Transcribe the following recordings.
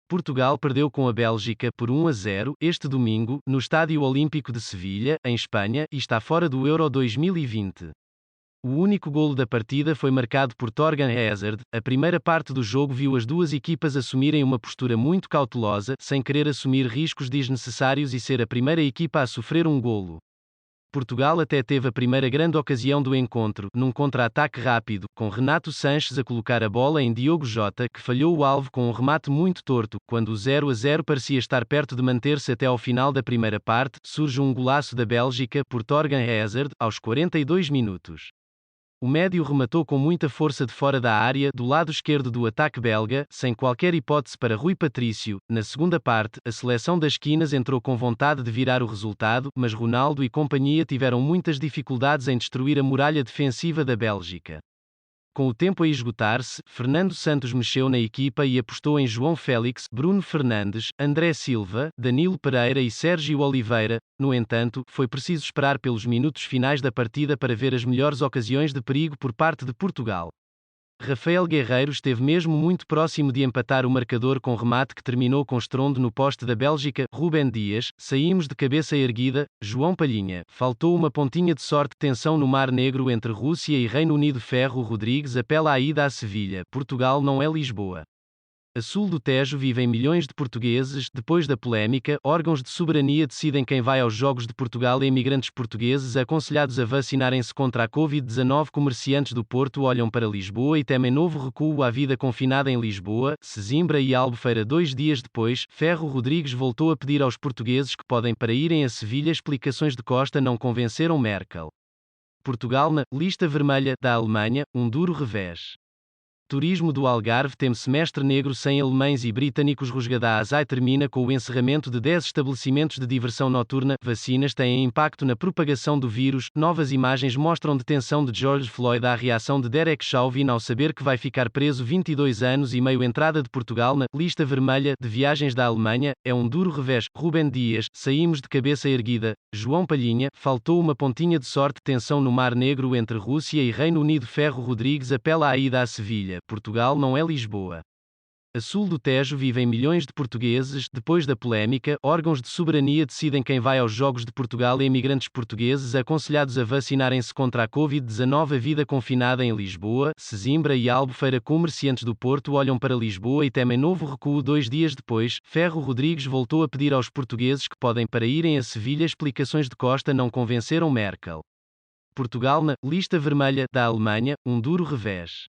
Portugal perdeu com a Bélgica por 1-0 este domingo, no Estádio Olímpico de Sevilha, em Espanha, e está fora do Euro 2020. O único golo da partida foi marcado por Thorgan Hazard. A primeira parte do jogo viu as duas equipas assumirem uma postura muito cautelosa, sem querer assumir riscos desnecessários e ser a primeira equipa a sofrer um golo. Portugal até teve a primeira grande ocasião do encontro, num contra-ataque rápido, com Renato Sanches a colocar a bola em Diogo Jota, que falhou o alvo com um remate muito torto. Quando o 0-0 parecia estar perto de manter-se até ao final da primeira parte, surge um golaço da Bélgica por Thorgan Hazard, aos 42 minutos. O médio rematou com muita força de fora da área, do lado esquerdo do ataque belga, sem qualquer hipótese para Rui Patrício. Na segunda parte, a seleção das esquinas entrou com vontade de virar o resultado, mas Ronaldo e companhia tiveram muitas dificuldades em destruir a muralha defensiva da Bélgica. Com o tempo a esgotar-se, Fernando Santos mexeu na equipa e apostou em João Félix, Bruno Fernandes, André Silva, Danilo Pereira e Sérgio Oliveira. No entanto, foi preciso esperar pelos minutos finais da partida para ver as melhores ocasiões de perigo por parte de Portugal. Rafael Guerreiro esteve mesmo muito próximo de empatar o marcador com remate que terminou com estrondo no poste da Bélgica. Rúben Dias, saímos de cabeça erguida. João Palhinha, faltou uma pontinha de sorte. Tensão no Mar Negro entre Rússia e Reino Unido. Ferro Rodrigues apela à ida a Sevilha. Portugal não é Lisboa. A sul do Tejo vivem milhões de portugueses. Depois da polémica, órgãos de soberania decidem quem vai aos Jogos de Portugal. Imigrantes portugueses aconselhados a vacinarem-se contra a Covid-19. Comerciantes do Porto olham para Lisboa e temem novo recuo à vida confinada em Lisboa, Sesimbra e Albufeira. 2 dias depois, Ferro Rodrigues voltou a pedir aos portugueses que podem para irem a Sevilha. Explicações de Costa não convenceram Merkel. Portugal na lista vermelha da Alemanha, um duro revés. Turismo do Algarve tem semestre negro sem alemães e britânicos. Rusgada Azai termina com o encerramento de 10 estabelecimentos de diversão noturna. Vacinas têm impacto na propagação do vírus. Novas imagens mostram detenção de George Floyd. A reação de Derek Chauvin ao saber que vai ficar preso 22 anos e meio. Entrada de Portugal na lista vermelha de viagens da Alemanha é um duro revés. Rúben Dias, saímos de cabeça erguida. João Palhinha, faltou uma pontinha de sorte. Tensão no Mar Negro entre Rússia e Reino Unido. Ferro Rodrigues apela à ida a Sevilha. Portugal não é Lisboa. A sul do Tejo vivem milhões de portugueses. Depois da polémica, órgãos de soberania decidem quem vai aos Jogos de Portugal. Imigrantes portugueses aconselhados a vacinarem-se contra a Covid-19. A vida confinada em Lisboa, Sesimbra e Albufeira. Comerciantes do Porto olham para Lisboa e temem novo recuo. 2 dias depois, Ferro Rodrigues voltou a pedir aos portugueses que podem para irem a Sevilha. Explicações de Costa não convenceram Merkel. Portugal na lista vermelha da Alemanha, um duro revés.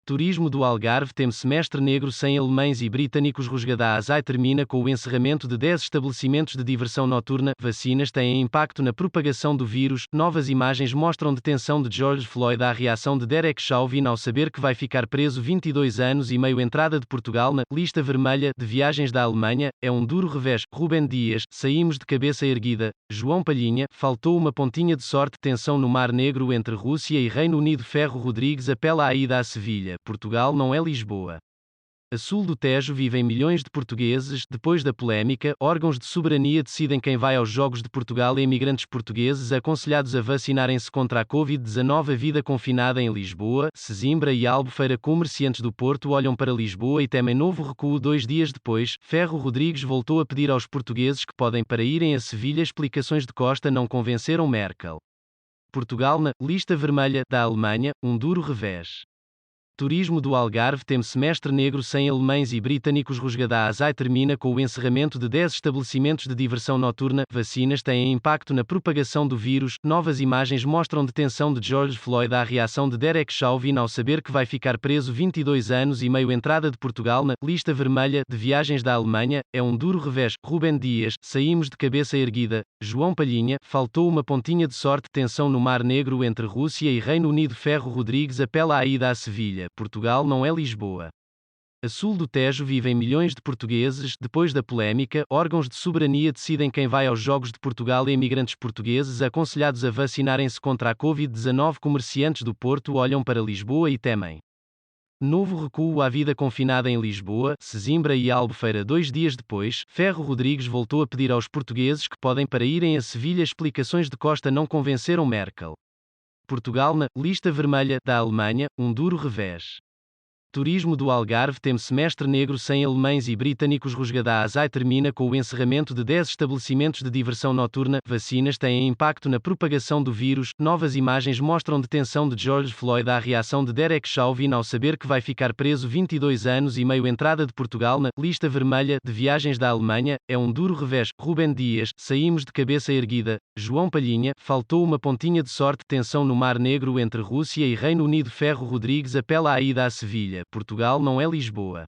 Turismo do Algarve tem semestre negro sem alemães e britânicos. Rusgada Azai termina com o encerramento de 10 estabelecimentos de diversão noturna. Vacinas têm impacto na propagação do vírus. Novas imagens mostram detenção de George Floyd. A reação de Derek Chauvin ao saber que vai ficar preso 22 anos e meio. Entrada de Portugal na lista vermelha de viagens da Alemanha é um duro revés. Rúben Dias, saímos de cabeça erguida. João Palhinha, faltou uma pontinha de sorte. Tensão no Mar Negro entre Rússia e Reino Unido. Ferro Rodrigues apela à ida a Sevilha. Portugal não é Lisboa. A sul do Tejo vivem milhões de portugueses. Depois da polémica, órgãos de soberania decidem quem vai aos Jogos de Portugal. Imigrantes portugueses aconselhados a vacinarem-se contra a Covid-19. A vida confinada em Lisboa, Sesimbra e Albufeira. Comerciantes do Porto olham para Lisboa e temem novo recuo. 2 dias depois, Ferro Rodrigues voltou a pedir aos portugueses que podem para irem a Sevilha. Explicações de Costa não convenceram Merkel. Portugal na lista vermelha da Alemanha, um duro revés. Turismo do Algarve tem semestre negro sem alemães e britânicos. Rusgada Azai termina com o encerramento de 10 estabelecimentos de diversão noturna. Vacinas têm impacto na propagação do vírus. Novas imagens mostram detenção de George Floyd. A reação de Derek Chauvin ao saber que vai ficar preso 22 anos e meio. Entrada de Portugal na lista vermelha de viagens da Alemanha é um duro revés. Rúben Dias, saímos de cabeça erguida. João Palhinha, faltou uma pontinha de sorte. Tensão no Mar Negro entre Rússia e Reino Unido. Ferro Rodrigues apela à ida a Sevilha. Portugal não é Lisboa. A sul do Tejo vivem milhões de portugueses. Depois da polémica, órgãos de soberania decidem quem vai aos Jogos de Portugal. Imigrantes portugueses aconselhados a vacinarem-se contra a Covid-19. Comerciantes do Porto olham para Lisboa e temem novo recuo à vida confinada em Lisboa, Sesimbra e Albufeira. 2 dias depois, Ferro Rodrigues voltou a pedir aos portugueses que podem para irem a Sevilha. Explicações de Costa não convenceram Merkel. Portugal na lista vermelha da Alemanha, um duro revés. Turismo do Algarve tem semestre negro sem alemães e britânicos. Rusgada Azai termina com o encerramento de 10 estabelecimentos de diversão noturna. Vacinas têm impacto na propagação do vírus. Novas imagens mostram detenção de George Floyd. A reação de Derek Chauvin ao saber que vai ficar preso 22 anos e meio. Entrada de Portugal na lista vermelha de viagens da Alemanha é um duro revés. Rubem Dias, saímos de cabeça erguida. João Palhinha, faltou uma pontinha de sorte. Tensão no Mar Negro entre Rússia e Reino Unido. Ferro Rodrigues apela à ida a Sevilha. Portugal não é Lisboa.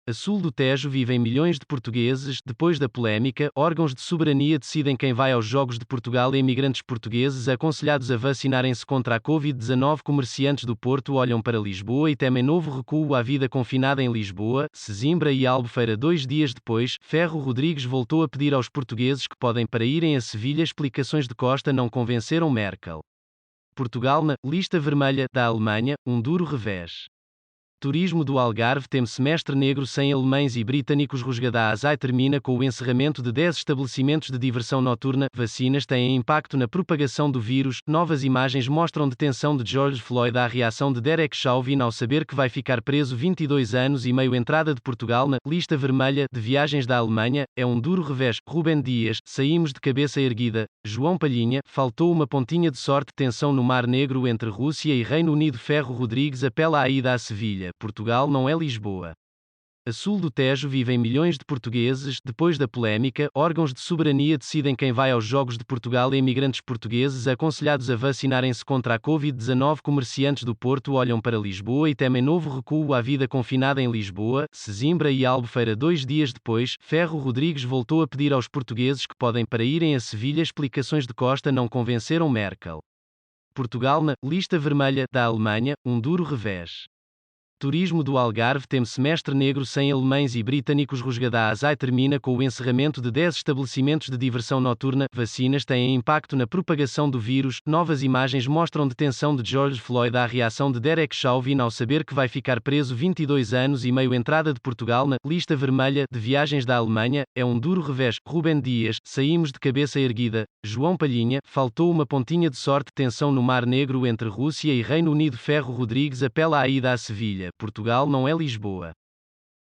A sul do Tejo vivem milhões de portugueses. Depois da polémica, órgãos de soberania decidem quem vai aos Jogos de Portugal. Imigrantes portugueses aconselhados a vacinarem-se contra a Covid-19. Comerciantes do Porto olham para Lisboa e temem novo recuo à vida confinada em Lisboa, Sesimbra e Albufeira. 2 dias depois, Ferro Rodrigues voltou a pedir aos portugueses que podem para irem a Sevilha. Explicações de Costa não convenceram Merkel. Portugal na lista vermelha da Alemanha, um duro revés. Turismo do Algarve tem semestre negro sem alemães e britânicos. Rusgada Azai termina com o encerramento de 10 estabelecimentos de diversão noturna. Vacinas têm impacto na propagação do vírus. Novas imagens mostram detenção de George Floyd. A reação de Derek Chauvin ao saber que vai ficar preso 22 anos e meio. Entrada de Portugal na lista vermelha de viagens da Alemanha é um duro revés. Rubem Dias, saímos de cabeça erguida. João Palhinha, faltou uma pontinha de sorte. Tensão no Mar Negro entre Rússia e Reino Unido. Ferro Rodrigues apela à ida a Sevilha. Portugal não é Lisboa. A sul do Tejo vivem milhões de portugueses. Depois da polémica, órgãos de soberania decidem quem vai aos Jogos de Portugal. Imigrantes portugueses aconselhados a vacinarem-se contra a Covid-19. Comerciantes do Porto olham para Lisboa e temem novo recuo à vida confinada em Lisboa, Sesimbra e Albufeira. 2 dias depois, Ferro Rodrigues voltou a pedir aos portugueses que podem para irem a Sevilha. Explicações de Costa não convenceram Merkel. Portugal na lista vermelha da Alemanha, um duro revés. Turismo do Algarve tem semestre negro sem alemães e britânicos. Rusgada Azai termina com o encerramento de 10 estabelecimentos de diversão noturna. Vacinas têm impacto na propagação do vírus. Novas imagens mostram detenção de George Floyd. A reação de Derek Chauvin ao saber que vai ficar preso 22 anos e meio. Entrada de Portugal na lista vermelha de viagens da Alemanha é um duro revés. Rubem Dias, saímos de cabeça erguida. João Palhinha, faltou uma pontinha de sorte. Tensão no Mar Negro entre Rússia e Reino Unido. Ferro Rodrigues apela à ida a Sevilha. Portugal não é Lisboa.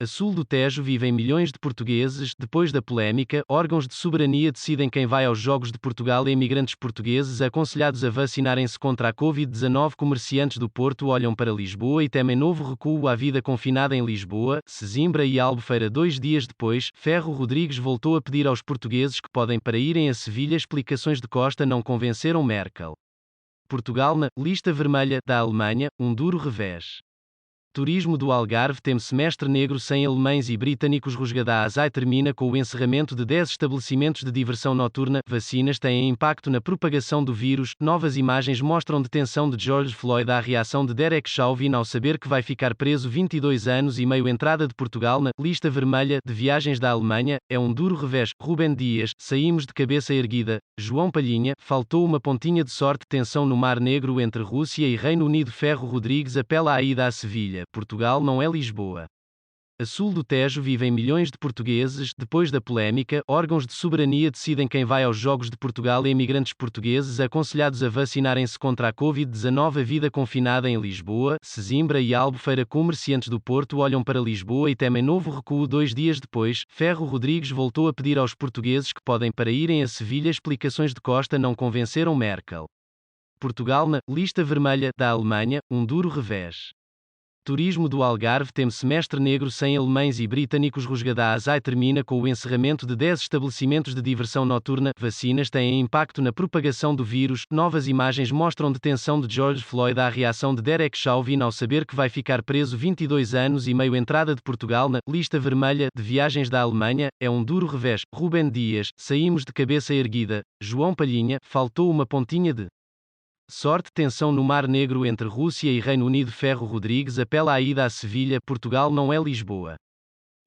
A sul do Tejo vivem milhões de portugueses. Depois da polémica, órgãos de soberania decidem quem vai aos Jogos de Portugal. Imigrantes portugueses aconselhados a vacinarem-se contra a Covid-19. Comerciantes do Porto olham para Lisboa e temem novo recuo à vida confinada em Lisboa, Sesimbra e Albufeira. 2 dias depois, Ferro Rodrigues voltou a pedir aos portugueses que podem para irem a Sevilha. Explicações de Costa não convenceram Merkel. Portugal na lista vermelha da Alemanha, um duro revés. Turismo do Algarve tem semestre negro sem alemães e britânicos. Rusgada Azai termina com o encerramento de 10 estabelecimentos de diversão noturna. Vacinas têm impacto na propagação do vírus. Novas imagens mostram detenção de George Floyd. A reação de Derek Chauvin ao saber que vai ficar preso 22 anos e meio. Entrada de Portugal na lista vermelha de viagens da Alemanha é um duro revés. Rubem Dias, saímos de cabeça erguida. João Palhinha, faltou uma pontinha de sorte. Tensão no Mar Negro entre Rússia e Reino Unido. Ferro Rodrigues apela à ida a Sevilha. Portugal não é Lisboa. A sul do Tejo vivem milhões de portugueses. Depois da polémica, órgãos de soberania decidem quem vai aos Jogos de Portugal. Imigrantes portugueses aconselhados a vacinarem-se contra a Covid-19. A vida confinada em Lisboa, Sesimbra e Albufeira. Comerciantes do Porto olham para Lisboa e temem novo recuo. 2 dias depois, Ferro Rodrigues voltou a pedir aos portugueses que podem para irem a Sevilha. Explicações de Costa não convenceram Merkel. Portugal na lista vermelha da Alemanha, um duro revés. Turismo do Algarve tem semestre negro sem alemães e britânicos. Rusgada Azai termina com o encerramento de 10 estabelecimentos de diversão noturna. Vacinas têm impacto na propagação do vírus. Novas imagens mostram detenção de George Floyd. A reação de Derek Chauvin ao saber que vai ficar preso 22 anos e meio. Entrada de Portugal na lista vermelha de viagens da Alemanha é um duro revés. Rubem Dias, saímos de cabeça erguida. João Palhinha, faltou uma pontinha de sorte. Tensão no Mar Negro entre Rússia e Reino Unido. Ferro Rodrigues apela à ida a Sevilha. Portugal não é Lisboa.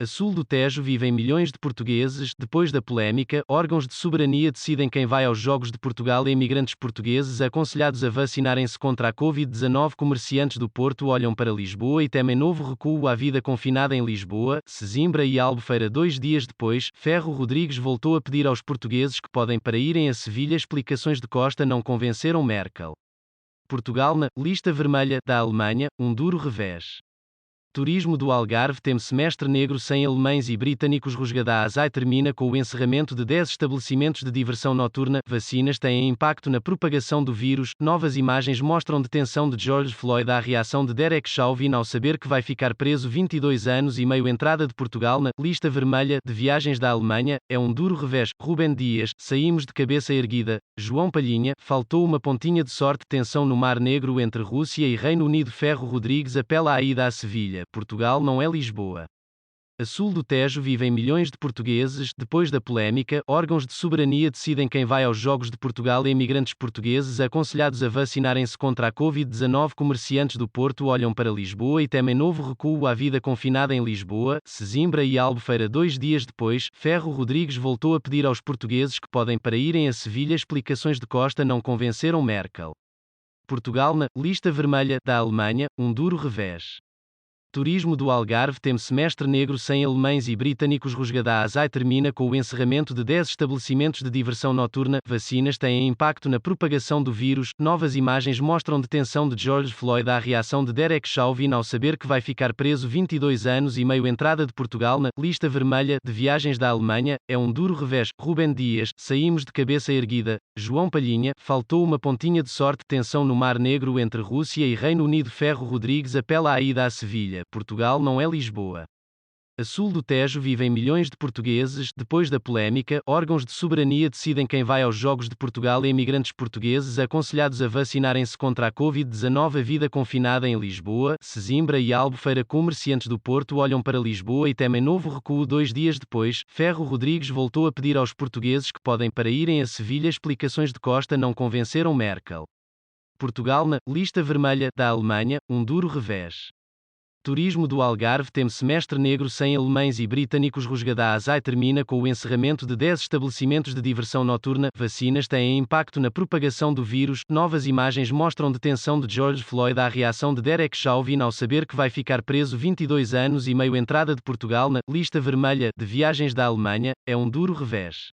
A sul do Tejo vivem milhões de portugueses. Depois da polémica, órgãos de soberania decidem quem vai aos Jogos de Portugal. Imigrantes portugueses aconselhados a vacinarem-se contra a Covid-19. Comerciantes do Porto olham para Lisboa e temem novo recuo à vida confinada em Lisboa, Sesimbra e Albufeira. 2 dias depois, Ferro Rodrigues voltou a pedir aos portugueses que podem para irem a Sevilha. Explicações de Costa não convenceram Merkel. Portugal na lista vermelha da Alemanha, um duro revés. Turismo do Algarve tem semestre negro sem alemães e britânicos. Rusgada Azai termina com o encerramento de 10 estabelecimentos de diversão noturna. Vacinas têm impacto na propagação do vírus. Novas imagens mostram detenção de George Floyd. À reação de Derek Chauvin ao saber que vai ficar preso 22 anos e meio. Entrada de Portugal na lista vermelha de viagens da Alemanha é um duro revés. Rubem Dias, saímos de cabeça erguida. João Palhinha, faltou uma pontinha de sorte. Tensão no Mar Negro entre Rússia e Reino Unido. Ferro Rodrigues apela à ida a Sevilha. Portugal não é Lisboa. A sul do Tejo vivem milhões de portugueses. Depois da polémica, órgãos de soberania decidem quem vai aos Jogos de Portugal. Imigrantes portugueses aconselhados a vacinarem-se contra a Covid-19. Comerciantes do Porto olham para Lisboa e temem novo recuo à vida confinada em Lisboa, Sesimbra e Albufeira. 2 dias depois, Ferro Rodrigues voltou a pedir aos portugueses que podem para irem a Sevilha. Explicações de Costa não convenceram Merkel. Portugal na lista vermelha da Alemanha, um duro revés. Turismo do Algarve tem semestre negro sem alemães e britânicos. Rusgada Azai termina com o encerramento de 10 estabelecimentos de diversão noturna. Vacinas têm impacto na propagação do vírus. Novas imagens mostram detenção de George Floyd. À reação de Derek Chauvin ao saber que vai ficar preso 22 anos e meio. Entrada de Portugal na lista vermelha de viagens da Alemanha é um duro revés. Rubem Dias, saímos de cabeça erguida. João Palhinha, faltou uma pontinha de sorte. Tensão no Mar Negro entre Rússia e Reino Unido. Ferro Rodrigues apela à ida a Sevilha. Portugal não é Lisboa. A sul do Tejo vivem milhões de portugueses. Depois da polémica, órgãos de soberania decidem quem vai aos Jogos de Portugal. Imigrantes portugueses aconselhados a vacinarem-se contra a Covid-19. A vida confinada em Lisboa, Sesimbra e Albufeira. Comerciantes do Porto olham para Lisboa e temem novo recuo. 2 dias depois, Ferro Rodrigues voltou a pedir aos portugueses que podem para irem a Sevilha. Explicações de Costa não convenceram Merkel. Portugal na lista vermelha da Alemanha, um duro revés. Turismo do Algarve tem semestre negro sem alemães e britânicos. Rusgada Azai termina com o encerramento de 10 estabelecimentos de diversão noturna. Vacinas têm impacto na propagação do vírus. Novas imagens mostram detenção de George Floyd. À reação de Derek Chauvin ao saber que vai ficar preso 22 anos e meio. Entrada de Portugal na lista vermelha de viagens da Alemanha é um duro revés.